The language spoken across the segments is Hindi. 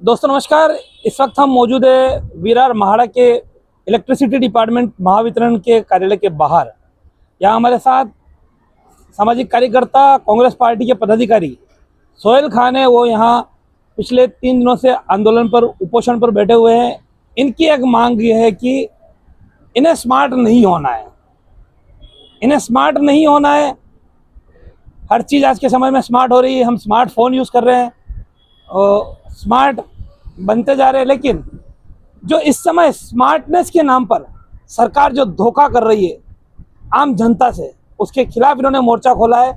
दोस्तों नमस्कार। इस वक्त हम मौजूद है विरार महाड़ा के इलेक्ट्रिसिटी डिपार्टमेंट महावितरण के कार्यालय के बाहर। यहाँ हमारे साथ सामाजिक कार्यकर्ता कांग्रेस पार्टी के पदाधिकारी सोहेल खान है। वो यहाँ पिछले 3 दिनों से आंदोलन पर उपोषण पर बैठे हुए हैं। इनकी एक मांग ये है कि इन्हें स्मार्ट नहीं होना है, इन्हें स्मार्ट नहीं होना है। हर चीज़ आज के समय में स्मार्ट हो रही है। हम स्मार्टफोन यूज़ कर रहे हैं और स्मार्ट बनते जा रहे हैं, लेकिन जो इस समय स्मार्टनेस के नाम पर सरकार जो धोखा कर रही है आम जनता से, उसके खिलाफ इन्होंने मोर्चा खोला है।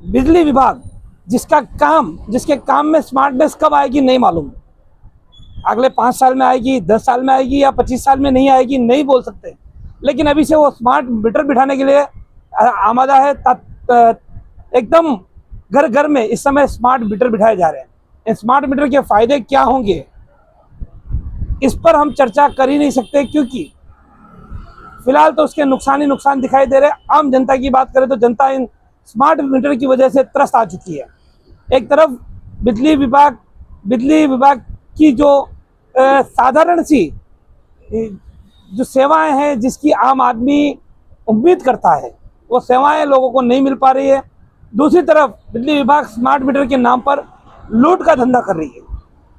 बिजली विभाग जिसके काम में स्मार्टनेस कब आएगी नहीं मालूम। अगले 5 साल में आएगी, 10 साल में आएगी या 25 साल में नहीं आएगी, नहीं बोल सकते। लेकिन अभी से वो स्मार्ट मीटर बिठाने के लिए आमादा है। एकदम घर घर में इस समय स्मार्ट मीटर बिठाए जा रहे हैं। स्मार्ट मीटर के फायदे क्या होंगे इस पर हम चर्चा कर ही नहीं सकते, क्योंकि फिलहाल तो उसके नुकसान ही नुकसान दिखाई दे रहे हैं। आम जनता की बात करें तो जनता इन स्मार्ट मीटर की वजह से त्रस्त आ चुकी है। एक तरफ बिजली विभाग की जो साधारण सी जो सेवाएं हैं, जिसकी आम आदमी उम्मीद करता है, वो सेवाएं लोगों को नहीं मिल पा रही है। दूसरी तरफ बिजली विभाग स्मार्ट मीटर के नाम पर लूट का धंधा कर रही है।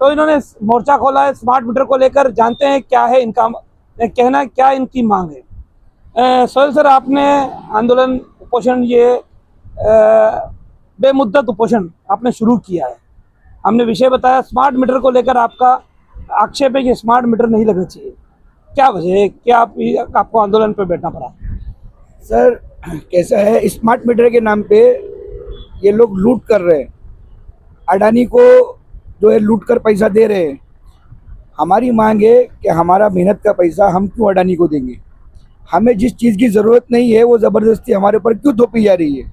तो इन्होंने मोर्चा खोला है स्मार्ट मीटर को लेकर। जानते हैं क्या है इनका कहना, क्या इनकी मांग है। सोहेल सर, आपने आंदोलन उपोषण ये बेमुद्दत उपोषण आपने शुरू किया है। हमने विषय बताया स्मार्ट मीटर को लेकर। आपका आक्षेप है कि स्मार्ट मीटर नहीं लगना चाहिए, क्या वजह है? क्या आपको आंदोलन पर बैठना पड़ा? सर, कैसा है, स्मार्ट मीटर के नाम पे ये लोग लूट कर रहे हैं। अडानी को जो है लूट कर पैसा दे रहे हैं। हमारी मांग है कि हमारा मेहनत का पैसा हम क्यों अडानी को देंगे? हमें जिस चीज़ की ज़रूरत नहीं है वो ज़बरदस्ती हमारे ऊपर क्यों थोपी जा रही है?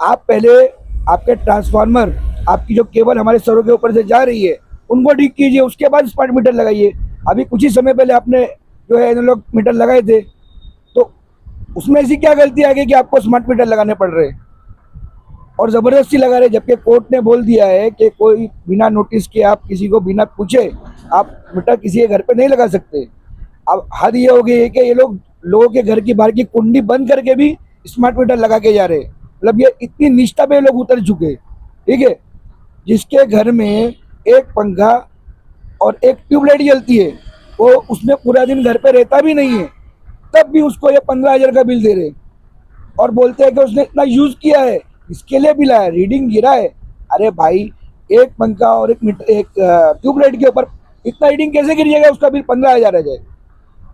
आप पहले आपके ट्रांसफार्मर, आपकी जो केबल हमारे सरों के ऊपर से जा रही है, उनको ठीक कीजिए, उसके बाद स्मार्ट मीटर लगाइए। अभी कुछ ही समय पहले आपने जो है एनालॉग मीटर लगाए थे, तो उसमें ऐसी क्या गलती आ गई कि आपको स्मार्ट मीटर लगाने पड़ रहे हैं और ज़बरदस्ती लगा रहे? जबकि कोर्ट ने बोल दिया है कि कोई बिना नोटिस के, आप किसी को बिना पूछे आप मीटर किसी के घर पे नहीं लगा सकते। अब हद ये हो गई है कि ये लोगों के घर की बाहर की कुंडी बंद करके भी स्मार्ट मीटर लगा के जा रहे हैं। मतलब ये इतनी निष्ठा पे लोग उतर चुके हैं। ठीक है, जिसके घर में एक पंखा और एक ट्यूबलाइट जलती है, वो उसमें पूरा दिन घर पे रहता भी नहीं है, तब भी उसको ये 15,000 का बिल दे रहे और बोलते हैं कि उसने इतना यूज़ किया है, इसके लिए बिल आया, रीडिंग गिरा है। अरे भाई, एक पंखा और एक ट्यूबलाइट के ऊपर इतना रीडिंग कैसे गिर जाएगा? उसका बिल 15,000 आ जाए।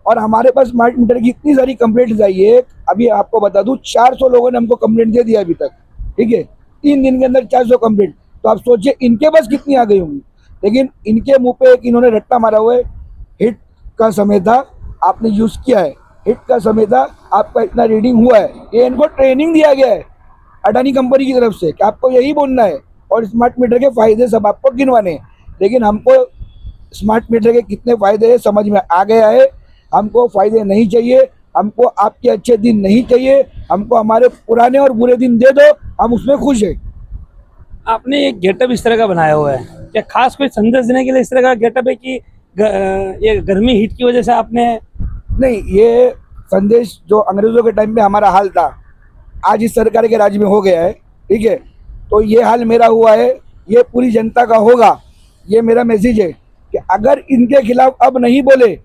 और हमारे पास स्मार्ट मीटर की इतनी सारी कंप्लेंट्स आई है। अभी आपको बता दूं, 400 लोगों ने हमको कंप्लेंट दे दिया अभी तक। ठीक है, 3 दिन के अंदर 400 कंप्लेंट। तो आप सोचिए इनके पास कितनी आ गई होंगी। लेकिन इनके मुंह पे एक इन्होंने रट्टा मारा हुआ है, हिट का समय था, आपने यूज़ किया है, हिट का समय था, आपका इतना रीडिंग हुआ है। ये इनको ट्रेनिंग दिया गया है अडानी कंपनी की तरफ से कि आपको यही बोलना है और स्मार्ट मीटर के फ़ायदे सब आपको गिनवाने हैं। लेकिन हमको स्मार्ट मीटर के कितने फ़ायदे हैं समझ में आ गया है। हमको फ़ायदे नहीं चाहिए, हमको आपके अच्छे दिन नहीं चाहिए, हमको हमारे पुराने और बुरे दिन दे दो, हम उसमें खुश हैं। आपने एक गेटअप इस तरह का बनाया हुआ है, क्या खास कोई संदेश देने के लिए इस तरह का गेटअप है कि ये गर्मी हीट की वजह से आपने? नहीं, ये संदेश जो अंग्रेज़ों के टाइम पे हमारा हाल था, आज इस सरकार के राज में हो गया है। ठीक है, तो ये हाल मेरा हुआ है, ये पूरी जनता का होगा। ये मेरा मैसेज है कि अगर इनके खिलाफ अब नहीं बोले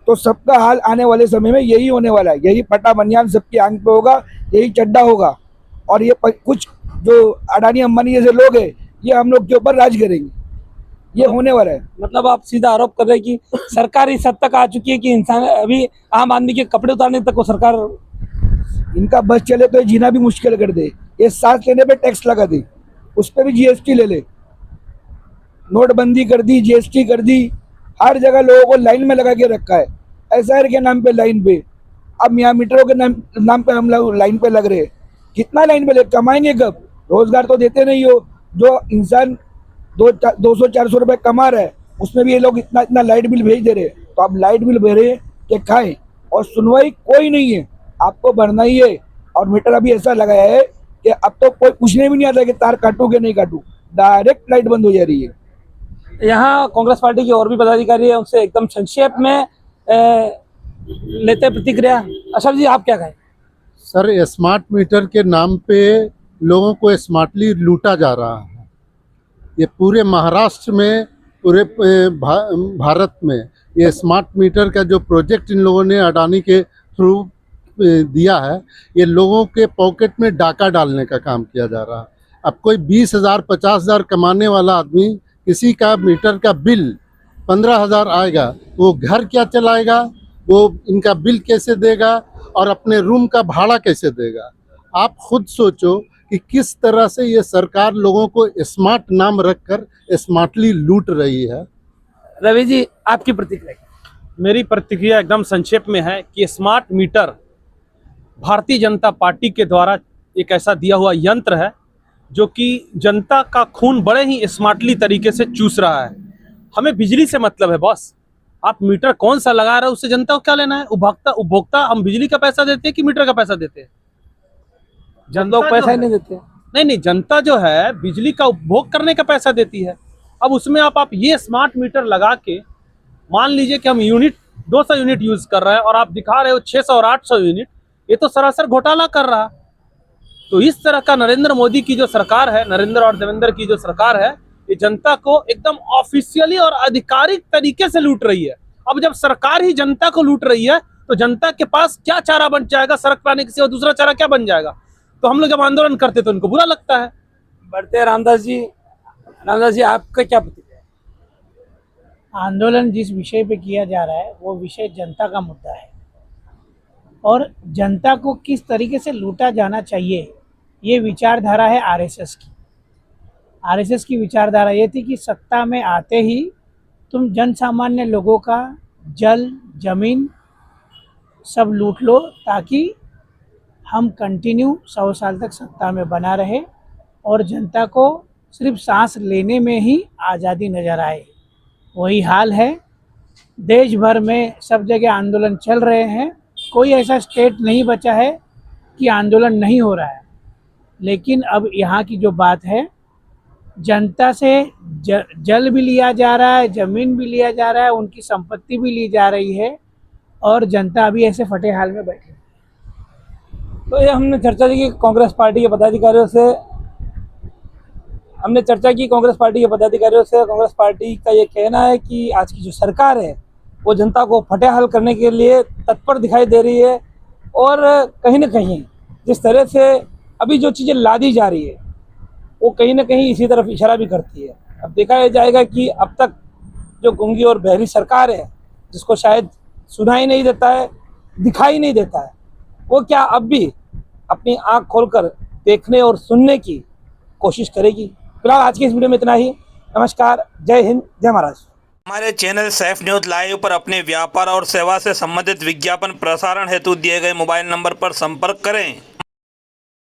तो सबका हाल आने वाले समय में यही होने वाला है। यही फटा बनियान सबकी आंख पे होगा, यही चड्डा होगा। और ये कुछ जो अडानी अंबानी जैसे लोग हैं, ये हम लोग के ऊपर राज करेंगे। ये होने वाला है। मतलब आप सीधा आरोप कर रहे हैं कि सरकार इस हद तक आ चुकी है कि इंसान अभी आम आदमी के कपड़े उतारने तक को सरकार, इनका बस चले तो ये जीना भी मुश्किल कर दे। ये सांस लेने पे टैक्स लगा दे, उस पर भी जीएसटी ले ले, नोटबंदी कर दी, जीएसटी कर दी, हर जगह लोगों को लाइन में लगा के रखा है। एसआईआर के नाम पे लाइन पे, अब यहाँ मीटरों के नाम पे हम लोग लाइन पे लग रहे हैं। कितना लाइन पे कमाएंगे कब? रोजगार तो देते नहीं हो। जो इंसान 200-400 रुपये कमा रहा है, उसमें भी ये लोग इतना लाइट बिल भेज दे रहे हैं। तो आप लाइट बिल भरे हैं कि खाएं, और सुनवाई कोई नहीं है, आपको भरना ही है। और मीटर अभी ऐसा लगाया है कि अब तो कोई पूछने भी नहीं आता कि तार काटूं कि नहीं काटूं, डायरेक्ट लाइट बंद हो जा रही है। यहाँ कांग्रेस पार्टी के और भी पदाधिकारी है, उनसे एकदम संक्षेप में लेते हैं प्रतिक्रिया। अशरफ जी, आप क्या कहें? सर, स्मार्ट मीटर के नाम पे लोगों को स्मार्टली लूटा जा रहा है। ये पूरे महाराष्ट्र में, पूरे भारत में ये स्मार्ट मीटर का जो प्रोजेक्ट इन लोगों ने अडानी के थ्रू दिया है, ये लोगों के पॉकेट में डाका डालने का काम किया जा रहा है। अब कोई 20,000 50,000 कमाने वाला आदमी, किसी का मीटर का बिल 15,000 आएगा, वो घर क्या चलाएगा, वो इनका बिल कैसे देगा और अपने रूम का भाड़ा कैसे देगा? आप खुद सोचो कि किस तरह से ये सरकार लोगों को स्मार्ट नाम रखकर स्मार्टली लूट रही है। रवि जी, आपकी प्रतिक्रिया? मेरी प्रतिक्रिया एकदम संक्षेप में है कि smart meter Bharatiya Janata party के द्वारा एक ऐसा दिया हुआ यंत्र है जो कि जनता का खून बड़े ही स्मार्टली तरीके से चूस रहा है। हमें बिजली से मतलब है बॉस, आप मीटर कौन सा लगा रहे हो उससे जनता को क्या लेना है? उपभोक्ता हम बिजली का पैसा देते हैं कि मीटर का पैसा देते हैं? लोग पैसा ही नहीं देते। नहीं, जनता जो है बिजली का उपभोग करने का पैसा देती है। अब उसमें आप ये स्मार्ट मीटर लगा के मान लीजिए कि हम यूनिट 200 यूनिट यूज कर रहे हैं और आप दिखा रहे हो 600 और 800 यूनिट, ये तो सरासर घोटाला कर रहा। तो इस तरह का नरेंद्र मोदी की जो सरकार है, नरेंद्र और देवेंद्र की जो सरकार है, ये जनता को एकदम ऑफिशियली और आधिकारिक तरीके से लूट रही है। अब जब सरकार ही जनता को लूट रही है तो जनता के पास क्या चारा बन जाएगा? सड़क पाने के सिवा दूसरा चारा क्या बन जाएगा? तो हम लोग जब आंदोलन करते तो उनको बुरा लगता है। बढ़ते हैं रामदास जी। रामदास जी, आपका क्या प्रतिक्रिया? आंदोलन जिस विषय पे किया जा रहा है वो विषय जनता का मुद्दा है और जनता को किस तरीके से लूटा जाना चाहिए, ये विचारधारा है आरएसएस की। आरएसएस की विचारधारा ये थी कि सत्ता में आते ही तुम जन सामान्य लोगों का जल जमीन सब लूट लो ताकि हम कंटिन्यू 100 साल तक सत्ता में बना रहे और जनता को सिर्फ सांस लेने में ही आज़ादी नज़र आए। वही हाल है, देश भर में सब जगह आंदोलन चल रहे हैं, कोई ऐसा स्टेट नहीं बचा है कि आंदोलन नहीं हो रहा है। लेकिन अब यहाँ की जो बात है, जनता से जल भी लिया जा रहा है, ज़मीन भी लिया जा रहा है, उनकी संपत्ति भी ली जा रही है और जनता अभी ऐसे फटे हाल में बैठी। तो ये हमने चर्चा की कांग्रेस पार्टी के पदाधिकारियों से। कांग्रेस पार्टी का ये कहना है कि आज की जो सरकार है वो जनता को फटेहाल करने के लिए तत्पर दिखाई दे रही है और कहीं ना कहीं जिस तरह से अभी जो चीज़ें लादी जा रही है वो कहीं ना कहीं इसी तरफ इशारा भी करती है। अब देखा जाएगा कि अब तक जो गूंगी और बहरी सरकार है, जिसको शायद सुनाई नहीं देता है, दिखाई नहीं देता है, वो क्या अब भी अपनी आँख खोलकर देखने और सुनने की कोशिश करेगी? फिलहाल आज की इस वीडियो में इतना ही। नमस्कार, जय हिंद, जय महाराष्ट्र। हमारे चैनल सैफ न्यूज़ लाइव पर अपने व्यापार और सेवा से संबंधित विज्ञापन प्रसारण हेतु दिए गए मोबाइल नंबर पर संपर्क करें।